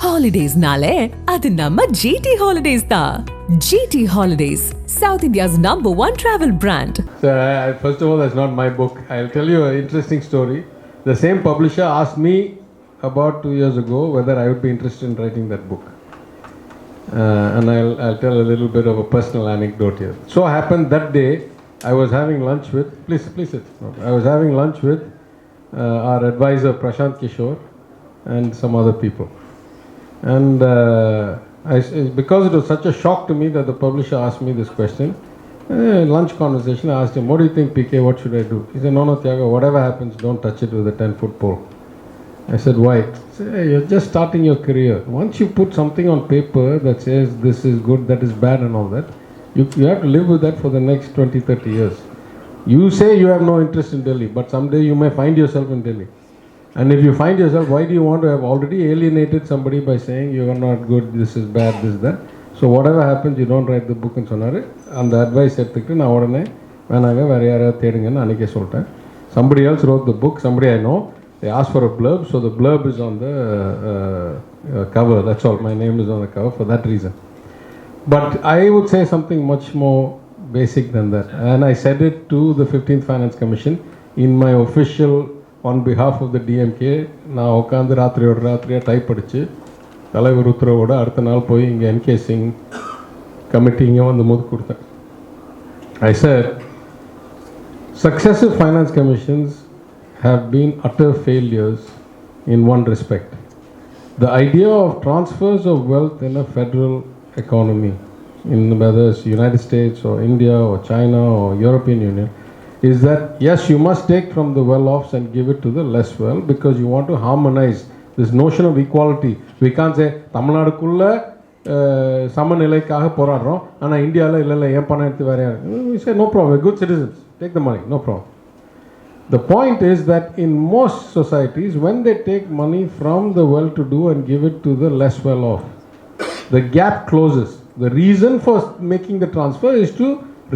Holidays nale, adu namma GT Holidays da. GT Holidays, South India's #1 travel brand. So, first of all, that's not my book. I'll tell you an interesting story. The same publisher asked me about 2 years ago whether I would be interested in writing that book. And I'll tell a little bit of a personal anecdote here. So happened that day, I was having lunch with, please sit. I was having lunch with our advisor Prashant Kishore and some other people. And because it was such a shock to me that the publisher asked me this question, lunch conversation, I asked him, what do you think, PK, what should I do? He said, no, Thiaga, whatever happens, don't touch it with a 10-foot pole. I said, why? He said, hey, you're just starting your career. Once you put something on paper that says this is good, that is bad and all that, you have to live with that for the next 20, 30 years. You say you have no interest in Delhi, but someday you may find yourself in Delhi. And if you find yourself, why do you want to have already alienated somebody by saying you are not good, this is bad, this, that. So whatever happens, you don't write the book and சொன்னாரு. அந்த advice எடுத்துக்கிட்டு நான் உடனே வேணாங்க வேறு யாராவது தேடுங்கன்னு அன்றைக்கே சொல்லிட்டேன். Somebody else wrote the book, somebody I know. They asked for a blurb, so the blurb is on the cover. That's all. My name is on the cover for that reason. But I would say something much more basic than that. And I said it to the 15th Finance Commission in my official, on behalf of the DMK. நான் உட்காந்து ராத்திரியாக type அடித்து தலைவர் உத்தரவோடு அடுத்த நாள் போய் இங்கே என்கே Singh committee இங்கே வந்து போது கொடுத்தேன். I said, successive finance commissions have been utter failures in one respect. The idea of transfers of wealth in a federal economy, in whether it's United States or India or China or European Union, is that yes, you must take from the well-offs and give it to the less well because you want to harmonize this notion of equality. We can't say தமிழ்நாடுக்குள்ள சமநிலைக்காக போராடுறோம் ஆனால் இந்தியாவில் இல்லை ஏன் பணம் எடுத்து வேற யார். We say no problem, we're good citizens, take the money, no problem. The point is that in most societies, when they take money from the well-to-do and give it to the less well-off, the gap closes. The reason for making the transfer is to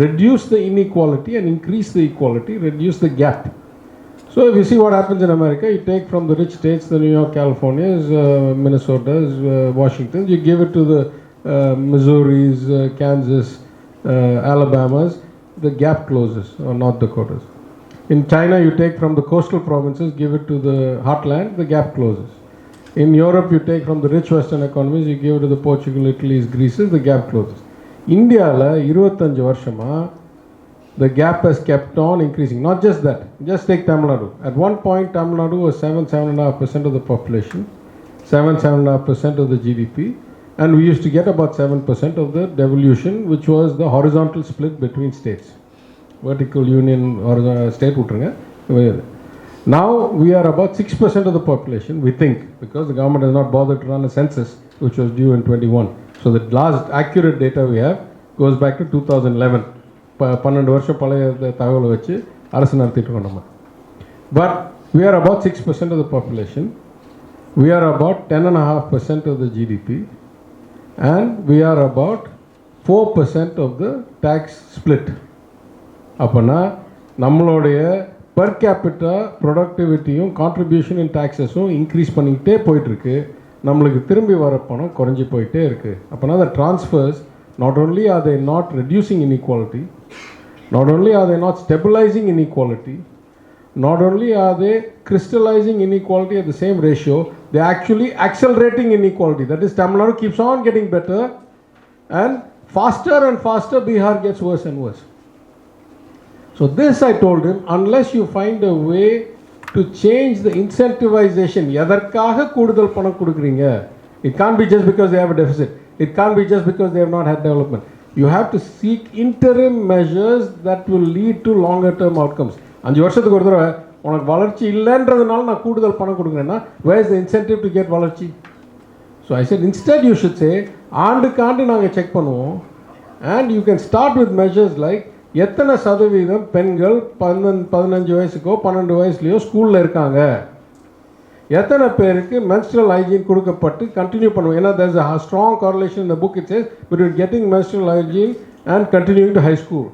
reduce the inequality and increase the equality, reduce the gap. So if you see what happens in America, you take from the rich states, the New York, Californias, Minnesotas, Washington, you give it to the Missouris, Kansas, Alabamas, the gap closes, or North Dakotas. In China, you take from the coastal provinces, give it to the heartland, the gap closes. In Europe, you take from the rich Western economies, you give it to the Portugal, Italy's, Greece's, the gap closes. India, 25 வருஷமா, the gap has kept on increasing. Not just that, just take Tamil Nadu. At one point, Tamil Nadu was 7.5% of the population, 7.5% of the GDP, and we used to get about 7% of the devolution, which was the horizontal split between states. Vertical union or state விட்டுருங்க. Now we are about 6% of the population, we think, because the government has not bothered to run a census, which was due in 21. So the last accurate data we have goes back to 2011. 12 வருஷம் பழைய தகவலை வச்சு அரசு நடத்திட்டு இருக்கோம் நம்ம. But we are about 6% of the population. We are about 10.5% of the GDP. And we are about 4% of the tax split. அப்போனா நம்மளுடைய per capita ப்ரொடக்டிவிட்டியும் கான்ட்ரிபியூஷன் இன் டாக்ஸஸும் இன்க்ரீஸ் பண்ணிக்கிட்டே போயிட்டுருக்கு. நம்மளுக்கு திரும்பி வர பணம் குறைஞ்சி போயிட்டே இருக்குது. அப்போனா the transfers, not only are they not reducing inequality, not only are they not stabilizing inequality, not only are they crystallizing inequality at the same ratio, they are actually accelerating inequality. That is, Tamil Nadu keeps on getting better and faster and faster Bihar gets worse and worse. So this, I told him, unless you find a way to change the incentivization, எதற்காக கூடுதல் பணம் கொடுக்குறீங்க, it can't be just because they have a deficit, it can't be just because they have not had development. You have to seek interim measures that will lead to longer term outcomes. 5 வருஷத்துக்கு ஒரு தடவை உனக்கு வளர்ச்சி இல்லைன்றதுனால நான் கூடுதல் பணம் கொடுக்குறேன்னா where is the incentive to get வளர்ச்சி? So I said instead you should say ஆண்டுக்கு ஆண்டு நாங்கள் செக் பண்ணுவோம் and you can start with measures like எத்தனை சதவீதம் பெண்கள் 15 வயசுக்கோ 12 வயசுலையோ ஸ்கூலில் இருக்காங்க, எத்தனை பேருக்கு menstrual hygiene கொடுக்கப்பட்டு கண்டினியூ பண்ணுவோம். ஏன்னா there is a strong correlation in the book, it says, between getting menstrual hygiene and continuing to high school.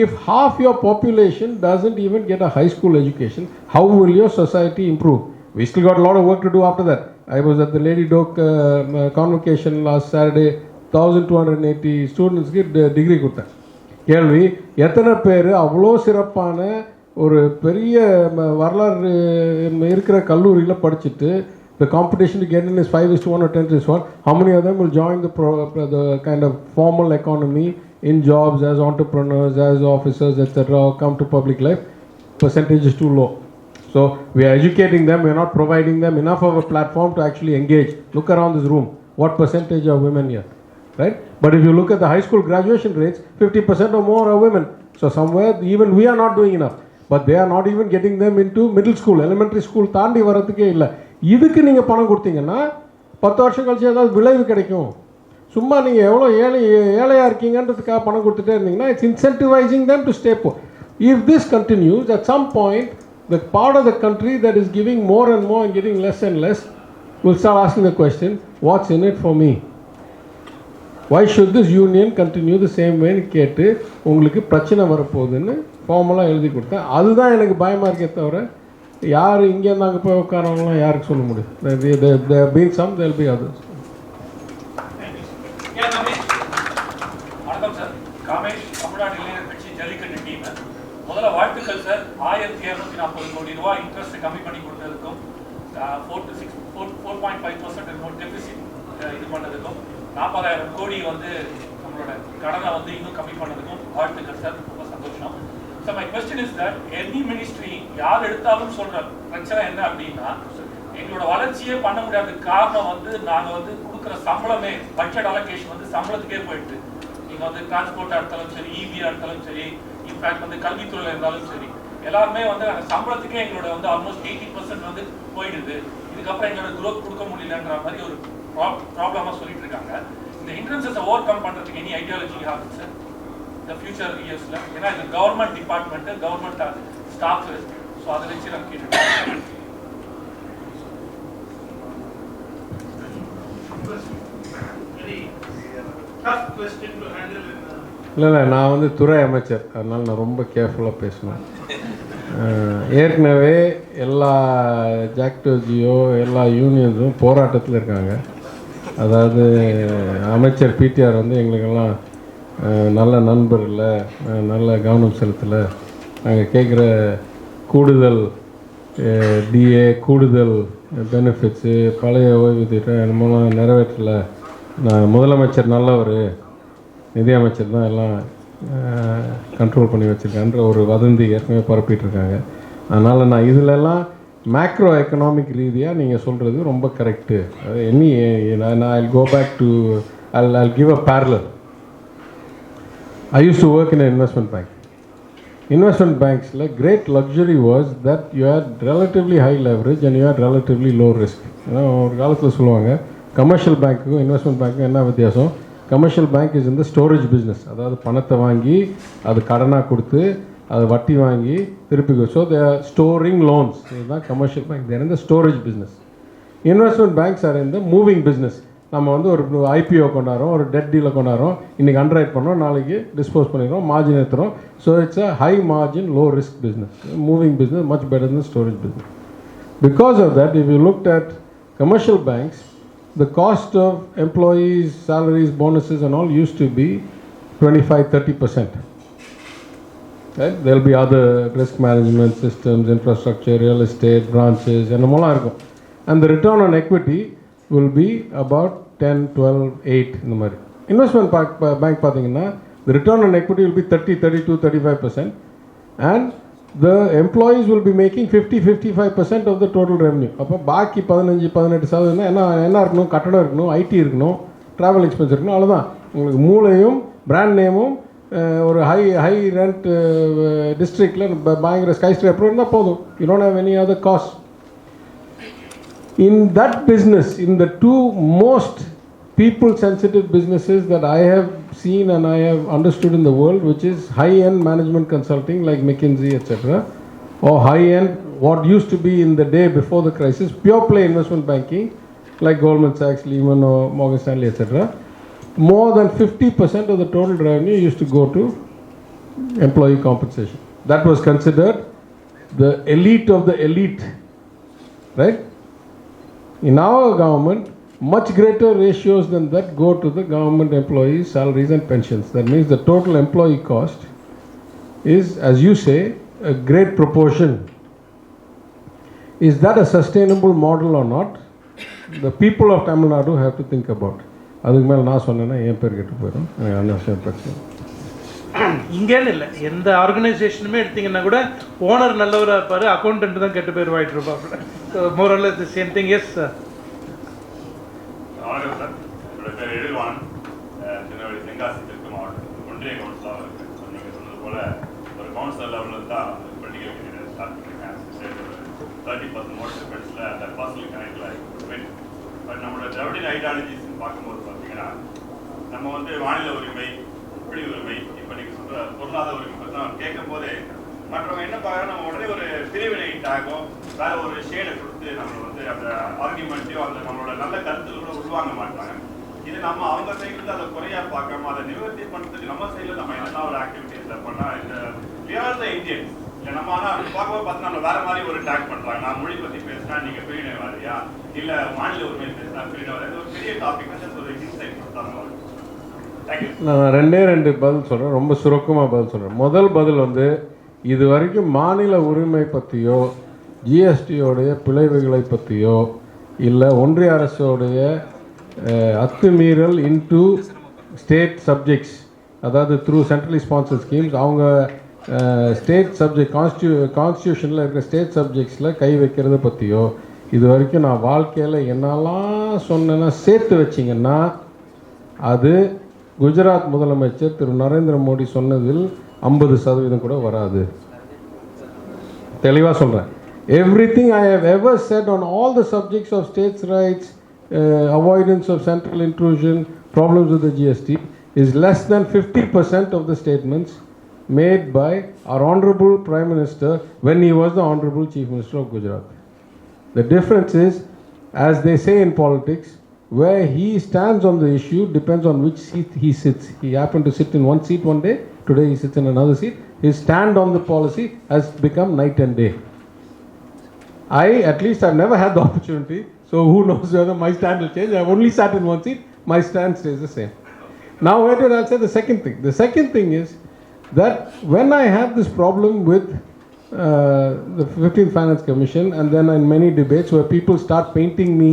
If half your population doesn't even get a high school education, how will your society improve? We still got a lot of work to do after that. I was at the Lady Doak convocation last Saturday. 1280 ஸ்டூடெண்ட்ஸ்க்கு degree கொடுத்தேன். கேள்வி, எத்தனை பேர் அவ்வளோ சிறப்பான ஒரு பெரிய வரலாறு இருக்கிற கல்லூரியில் படிச்சுட்டு the competition to get in is 5:1 or 10:1, how many of them will join the kind of formal economy in jobs as entrepreneurs, as officers, etc., or come to public life? Percentage is too low. So we are educating them, we are not providing them enough of a platform to actually engage. Look around this room, what percentage are women here, right? But if you look at the high school graduation rates, 50% or more are women. So somewhere even we are not doing enough. But they are not even getting them into middle school, elementary school தாண்டி வரதுக்கே இல்லை. இதுக்கு நீங்கள் பணம் கொடுத்தீங்கன்னா 10 வருஷம் கழிச்சு ஏதாவது விளைவு கிடைக்கும். சும்மா நீங்கள் எவ்வளோ ஏழையாக இருக்கீங்கன்றதுக்காக பணம் கொடுத்துட்டே இருந்தீங்கன்னா it's இன்சென்டிவைசிங் them to stay poor. If this continues, at some point the part of the country that is giving more and more and getting less and less will start asking the question, what's in it for me? Why should this union continue the same way? கேட்டு உங்களுக்கு பிரச்சனை வரப்போகுதுன்னு ஃபார்மலாக எழுதி கொடுத்தேன். அதுதான் எனக்கு பயமாக இருக்கே தவிர யார் இங்கேருந்து அங்கே போய் உட்காரவங்களாம் யாருக்கு சொல்ல முடியும். there have been some, there will be others. வணக்கம் சார். காமேஷ் தமிழ்நாடு இளைஞர் கட்சி ஜல்லிக்கட்டு டீம். முதல்ல வாழ்த்துக்கள் சார். 1240 கோடி ரூபாய் இன்ட்ரெஸ்ட் கம்மி பண்ணி கொடுத்ததுக்கும் 4.5% டெபிசிட் இது பண்ணதுக்கும் 40,000 கோடி வந்து நம்மளோட கடனை வந்து இன்னும் கம்மி பண்ணதுக்கும் வாழ்த்துக்கள் சார். ரொம்ப சந்தோஷம். So my question is that any ministry யார் எடுத்தாலும் சொல்ற பிரச்சனை என்ன அப்படின்னா, எங்களோட வளர்ச்சியே பண்ண முடியாத காரணம் வந்து நாங்கள் வந்து கொடுக்குற சம்பளமே பட்ஜெட் அலோகேஷன் வந்து சம்பளத்துக்கே போயிட்டு. நீங்கள் வந்து டிரான்ஸ்போர்ட்டாக எடுத்தாலும் சரி, இபியாக எடுத்தாலும் சரி, இன்ஃபேக்ட் வந்து கல்வித்துறையில் இருந்தாலும் சரி, எல்லாருமே வந்து அந்த சம்பளத்துக்கே எங்களோட வந்து ஆல்மோஸ்ட் 80% வந்து போயிடுது. இதுக்கப்புறம் எங்களோட growth கொடுக்க முடியலன்ற மாதிரி ஒரு ப்ராப்ளமாக சொல்லிட்டு இருக்காங்க. இந்த ஹிண்ட்ரன்ஸை ஓவர் கம் பண்ணுறதுக்கு எனி ஐடியாலஜி ஆகுது சார் இந்த ஃபியூச்சர் இயர்ஸில்? ஏன்னா இது government department, government staff, so அதை வச்சு நான் கேட்டுட்டேன். இல்லை நான் வந்து துறை அமைச்சர், அதனால் நான் ரொம்ப கேர்ஃபுல்லாக பேசணும். ஏற்கனவே எல்லா ஜாக்டோஜியோ எல்லா யூனியன்ஸும் போராட்டத்தில் இருக்காங்க. அதாவது அமைச்சர் PTR வந்து எங்களுக்கெல்லாம் நல்ல நண்பர் இல்லை, நல்ல கவனம் செலுத்தலை, நாங்கள் கேட்குற கூடுதல் டிஏ, கூடுதல் பெனிஃபிட்ஸு, பழைய ஓய்வு திட்டம் என்னமோலாம் நிறைவேற்றலை, நான் முதலமைச்சர் நல்லவர், நிதியமைச்சர் தான் எல்லாம் கண்ட்ரோல் பண்ணி வச்சுருக்கான்ற ஒரு வதந்தி ஏற்கனவே பரப்பிட்டுருக்காங்க. அதனால் நான் இதிலெல்லாம் மேக்ரோ எக்கனாமிக் ரீதியாக நீங்கள் சொல்கிறது ரொம்ப கரெக்டு. நான் I go back to I'll give a parallel. I used to work in an investment bank. Investment banks, like great luxury was that you had relatively high leverage and you had relatively low risk. ஒரு காலத்தில் சொல்லுவாங்க commercial பேங்க்குக்கும் investment பேங்க்குக்கும் என்ன வித்தியாசம்? Commercial bank is இந்த storage business. அதாவது பணத்தை வாங்கி அது கடனாக கொடுத்து அது வட்டி வாங்கி திருப்பி, so they are storing loans. இதுதான் கமர்ஷியல் பேங்க். தேர் இந்த storage business. Investment banks R இந்த மூவிங் பிஸ்னஸ். நம்ம வந்து ஒரு IPO கொண்டாடுறோம், ஒரு டெட் டீலை கொண்டாடுறோம், இன்றைக்கி அண்டர்ரைட் பண்ணுறோம், நாளைக்கு டிஸ்போஸ் பண்ணிடுறோம், மார்ஜின் ஏற்றுறோம். So it's a high margin low risk business. Moving business much better than storage business. Because of that, if you looked at commercial banks, the cost of employees, salaries, bonuses and all used to be 25-30%. Right? There will be other risk management systems, infrastructure, real estate, branches, என்னமோலாம் இருக்கும். And the return on equity will be about 10, 12, 8 இந்த மாதிரி. Investment bank பார்த்தீங்கன்னா the return on equity will be 30, 32, 35%, and the employees will be making 50-55% of the total revenue. அப்போ பாக்கி 15-18% என்ன இருக்கணும்? கட்டடம் இருக்கணும், ஐடி இருக்கணும், ட்ராவல் எக்ஸ்பென்ஸ் இருக்கணும், அவ்வளோதான். உங்களுக்கு மூளையும் பிராண்ட் நேமும் ஒரு ஹை ரெண்ட் டிஸ்ட்ரிக்டில் பயங்கர ஸ்கை ஸ்கிரேப்பர் இருந்தால் போதும். You don't have any other cost. In that business, in the two most people-sensitive businesses that I have seen and I have understood in the world, which is high-end management consulting like McKinsey, etc., or high-end, what used to be in the day before the crisis, pure-play investment banking like Goldman Sachs, Lehman, or Morgan Stanley, etc., more than 50% of the total revenue used to go to employee compensation. That was considered the elite of the elite right? In our government, much greater ratios than that go to the government employees' salaries and pensions. That means the total employee cost is, as you say, a great proportion. Is that a sustainable model or not? The people of Tamil Nadu have to think about. அதுக்கு மேலே நான் சொன்னேன்னா என் பேர் கெட்டு போயிடும், எனக்கு அன்னவசியம் பிரச்சனை. இங்கேன்னு இல்லை, எந்த ஆர்கனைசேஷனுமே எடுத்தீங்கன்னா கூட ஓனர் நல்லவராக இருப்பார், அக்கௌண்டன்ட் தான் கெட்டு பேர் வாங்கிட்டு இருப்பாங்க. So moral the same thing. Yes sir. வணக்கம் சார், என்னோட பேர் எழில்வான், திருநெல்வேலி தென்காசி தெற்கு மாவட்டம் ஒன்றிய கவுன்சிலாக இருக்குது. நீங்கள் சொன்னது போல் ஒரு கவுன்சிலர் லெவலில் தான் பொலிட்டிக்கல் கரியர் ஸ்டார்ட் பண்ணியிருக்கேன். 30% மோட்டிவேட்ஸில் அந்த பர்சனல் கனெக்டில். பட் நம்மளோட திராவிடியன் ஐடியாலஜிஸ்ன்னு பார்க்கும்போது பார்த்தீங்கன்னா, நம்ம வந்து மாநில உரிமை, குடி உரிமை, இப்போ நீங்கள் சொல்கிற பொருளாதார உரிமை பற்றி நம்ம கேட்கும் போதே மற்றவங்க என்ன பார்க்குறோம், நம்ம உடனே ஒரு பிரிவினை டாகோ வேற ஒரு ஷேடை கொடுத்து நம்ம வந்து அந்த ஆர்குமெண்ட்டையோ அந்த நம்மளோட நல்ல கருத்துக்களோட உள்வாங்க மாட்டாங்க. இது நம்ம அவங்க சைட்லேருந்து அதை குறையா பார்க்காம அதை நிவர்த்தி பண்ணுறதுக்கு நம்ம சைடில் நம்ம என்னெல்லாம் ஒரு ஆக்டிவிட்டிஸில் பண்ணால் இந்த விஆர் த இந்தியன்ஸ் இல்லை நம்ம ஆனால் பார்க்கும்போது பார்த்து நம்ம வேற மாதிரி ஒரு டேக் பண்ணுறாங்க. நான் மொழி பற்றி பேசினா நீங்கள் பிரிவினைவாதியா, இல்லை மாநில உரிமை பேசினா பிரிவினைவாதியா, இது ஒரு பெரிய டாபிக் வந்து ஒரு இன்சைட் கொடுத்தாங்க. நான் ரெண்டு பதில் சொல்கிறேன், ரொம்ப சுருக்கமாக பதில் சொல்கிறேன். முதல் பதில் வந்து இது வரைக்கும் மாநில உரிமை பற்றியோ ஜிஎஸ்டியோடைய பிழைவுகளை பற்றியோ இல்லை ஒன்றிய அரசோடைய அத்துமீறல் இன்டு ஸ்டேட் சப்ஜெக்ட்ஸ், அதாவது த்ரூ சென்ட்ரலி ஸ்பான்சர் ஸ்கீம்ஸ், அவங்க ஸ்டேட் சப்ஜெக்ட் கான்ஸ்டியூஷனில் இருக்கிற ஸ்டேட் சப்ஜெக்ட்ஸில் கை வைக்கிறத பற்றியோ இது வரைக்கும் நான் வாழ்க்கையில் என்னெல்லாம் சொன்னேன்னா சேர்த்து வச்சிங்கன்னா அது குஜராத் முதலமைச்சர் திரு நரேந்திர மோடி சொன்னதில் 50% கூட வராது. தெளிவாக சொல்கிறேன். Everything I have ever said on all the subjects of states' rights, avoidance of central intrusion, problems with the GST is less than 50% of the statements made by our Honorable Prime Minister when he was the Honorable Chief Minister of Gujarat. The difference is, as they say in politics, where he stands on the issue depends on which seat he sits. He happened to sit in one seat one day, today he sits in another seat. His stand on the policy has become night and day. At least I've never had the opportunity, so who knows whether my stand will change. I've only sat in one seat, my stand stays the same. Now wait till I'll say the second thing. The second thing is that when I had this problem with the 15th Finance Commission, and then in many debates where people start painting me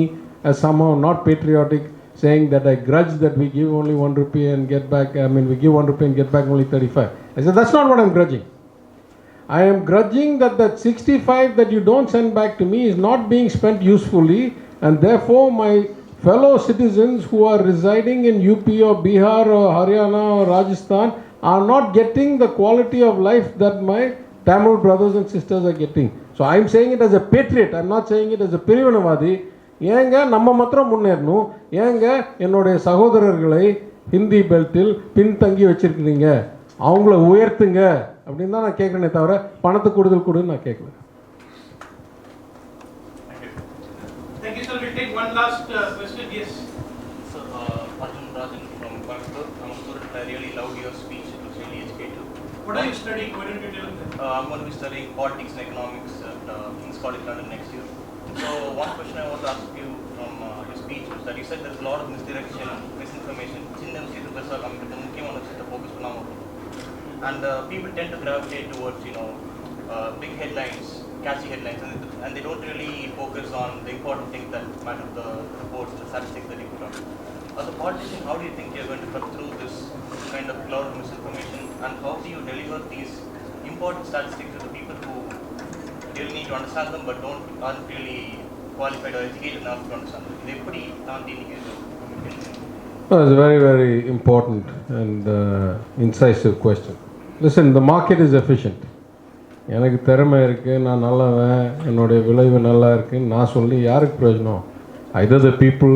as somehow not patriotic, saying that I grudge that we give only 1 rupee and get back, we give 1 rupee and get back only 35. I said, that's not what I'm grudging. I am grudging that 65 that you don't send back to me is not being spent usefully, and therefore my fellow citizens who are residing in UP or Bihar or Haryana or Rajasthan are not getting the quality of life that my Tamil brothers and sisters are getting. So I'm saying it as a patriot, I'm not saying it as a pirivanavadi. ஏங்க நம்ம மாத்திரம் முன்னேறணும், ஏங்க என்னுடைய சகோதரர்களை ஹிந்தி பெல்ட்டில் பின்தங்கி வச்சிருக்கிறீங்க, அவங்கள உயர்த்துங்க அப்படின்னு தான் நான் கேட்குறேனே தவிர பணத்தை கூடுதல் கொடுன்னு நான் கேட்கல. Thank you, sir. We'll take one last question. Yes. Sir, Arjun Rajan from Coimbatore. I'm a student. I really loved your speech. It was really educative. What are you studying? Why don't you tell them? I'm going to be studying politics and economics at King's College London next year. So one question I want to ask you from your speech was that you said there's a lot of misdirection, misinformation. And people tend to gravitate towards, big headlines, catchy headlines, and they don't really focus on the important things that matter, the reports, the statistics that you put out. As a politician, how do you think you're going to cut through this kind of cloud of misinformation, and how do you deliver these important statistics to the people who really need to understand them but aren't really qualified or educated enough to understand them? That's a very, very important and incisive question. Listen, the market is efficient. எனக்கு திறமை இருக்குது, நான் நல்லவன், என்னுடைய விளைவு நல்லா இருக்குன்னு நான் சொல்லி யாருக்கு பிரயோஜனம்? Either the people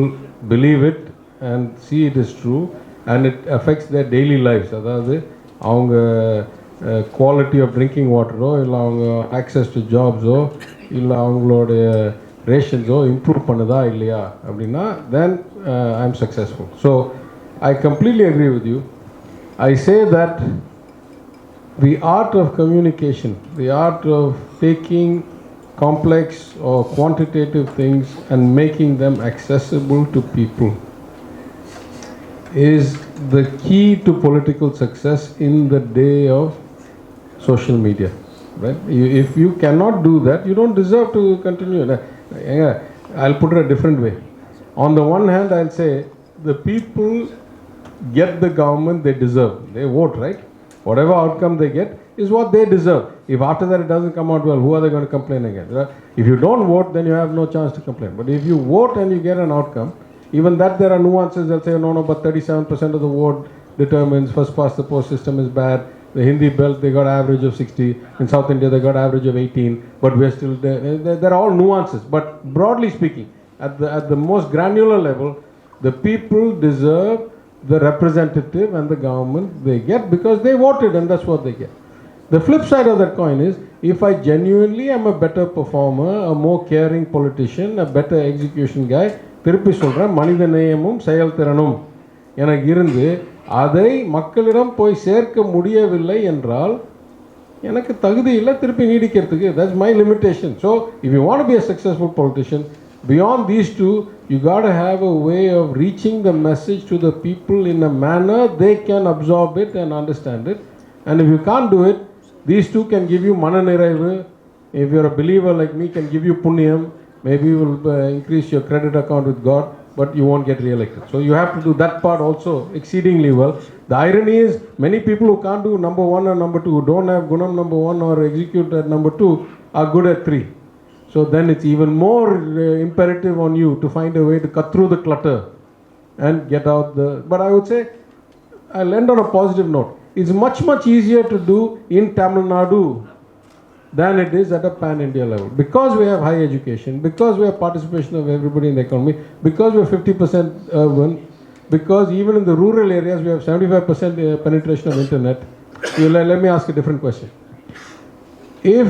believe it and see it is true and it affects their daily lives, அதாவது அவங்க குவாலிட்டி ஆஃப் ட்ரிங்கிங் வாட்டரோ இல்லை அவங்க ஆக்சஸ் டு ஜாப்ஸோ இல்லை அவங்களுடைய ரேஷன்ஸோ இம்ப்ரூவ் பண்ணுதா இல்லையா அப்படின்னா then I am successful. So I completely agree with you. I say that the art of communication, the art of taking complex or quantitative things and making them accessible to people is the key to political success in the day of social media. Right? If you cannot do that, you don't deserve to continue. I'll put it a different way. On the one hand, I'll say the people get the government they deserve. They vote, right? Whatever outcome they get is what they deserve. If after that it doesn't come out well, who are they going to complain against? If you don't vote, then you have no chance to complain. But if you vote and you get an outcome, even that there are nuances. They'll say, no, but 37% of the vote determines first past the post system is bad. The Hindi belt, they got average of 60. In South India, they got average of 18. But we're still there. There are all nuances. But broadly speaking, at the most granular level, the people deserve the representative and the government they get because they voted, and that's what they get. The flip side of that coin is, if I genuinely am a better performer, a more caring politician, a better execution guy, திருப்பி சொல்கிறேன், மனித நேயமும் செயல்திறனும் எனக்கு இருந்து அதை மக்களிடம் போய் சேர்க்க முடியவில்லை என்றால் எனக்கு தகுதி இல்லை திருப்பி நீடிக்கிறதுக்கு. That's my limitation. So if you want to be a successful politician, beyond these two, you got to have a way of reaching the message to the people in a manner they can absorb it and understand it. And if you can't do it, these two can give you mananiraivu. If you're a believer like me, can give you punyam. Maybe you will increase your credit account with God, but you won't get re-elected. So you have to do that part also exceedingly well. The irony is, many people who can't do number one or number two, who don't have gunam number one or execute at number two, are good at three. So then it's even more imperative on you to find a way to cut through the clutter and get out the... But I would say, I'll end on a positive note. It's much, much easier to do in Tamil Nadu than it is at a pan-India level. Because we have high education, because we have participation of everybody in the economy, because we are 50% urban, because even in the rural areas we have 75% penetration of internet. Let me ask a different question. If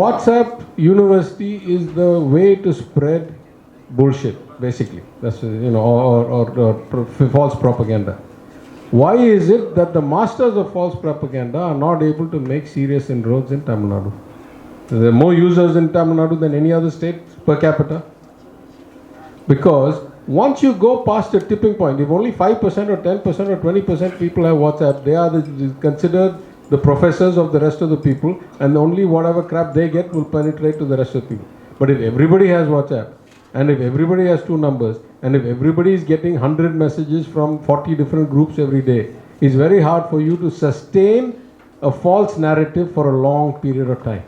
WhatsApp University is the way to spread bullshit, basically, that's or false propaganda, why is it that the masters of false propaganda are not able to make serious inroads in Tamil Nadu? There are more users in Tamil Nadu than any other state per capita. Because once you go past a tipping point, if only 5% or 10% or 20% people have WhatsApp, they are considered the professors of the rest of the people, and only whatever crap they get will penetrate to the rest of the people. But if everybody has WhatsApp, and if everybody has two numbers, and if everybody is getting 100 messages from 40 different groups every day, it's very hard for you to sustain a false narrative for a long period of time.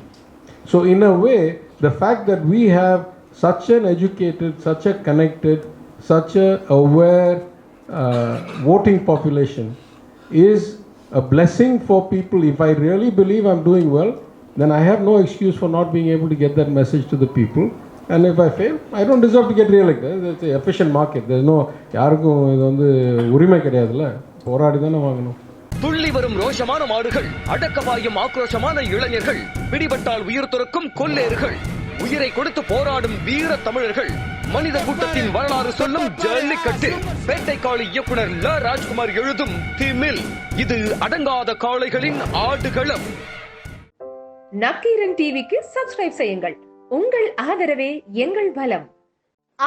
So in a way, the fact that we have such an educated, such a connected, such a aware voting population is a blessing for people. If I really believe I'm doing well, then I have no excuse for not being able to get that message to the people. And if I fail, I don't deserve to get re-elected. It's an efficient market. There's no யாருக்கும் இது வந்து உரிமை கிடையாதுல்ல, போராடி தானே வாங்கணும். துள்ளி வரும் ரோஷமான மாடுகள், அடக்கபாயும் ஆக்ரோஷமான இளைஞர்கள், பிடிபட்டால் உயிர் துறக்கும் கொல்லேறுகள், உயிரை கொடுத்து போராடும் வீர தமிழர்கள், மனித கூட்டத்தின் வரலாறு சொல்லும் ஜல்லிக்கட்டு, வேட்டைக்காளி இயக்குனர் ல ராஜ்குமார் எழுதும் திமில், இது அடங்காத காளைகளின் ஆடுகளம். நக்கீரன் டிவிக்கு சப்ஸ்கிரைப் செய்யுங்கள். உங்கள் ஆதரவே எங்கள் பலம்.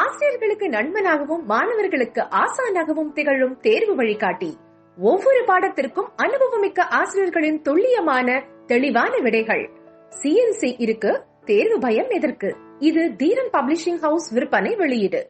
ஆசிரியர்களுக்கு நண்பனாகவும் மாணவர்களுக்கு ஆசானாகவும் திகழும் தேர்வு வழிகாட்டி. ஒவ்வொரு பாடத்திற்கும் அனுபவமிக்க ஆசிரியர்களின் துல்லியமான தெளிவான விடைகள். CNC இருக்கு, தேர்வு பயம் எதற்கு? இது தீரன் பப்ளிஷிங் ஹவுஸ் விற்பனை வெளியீடு.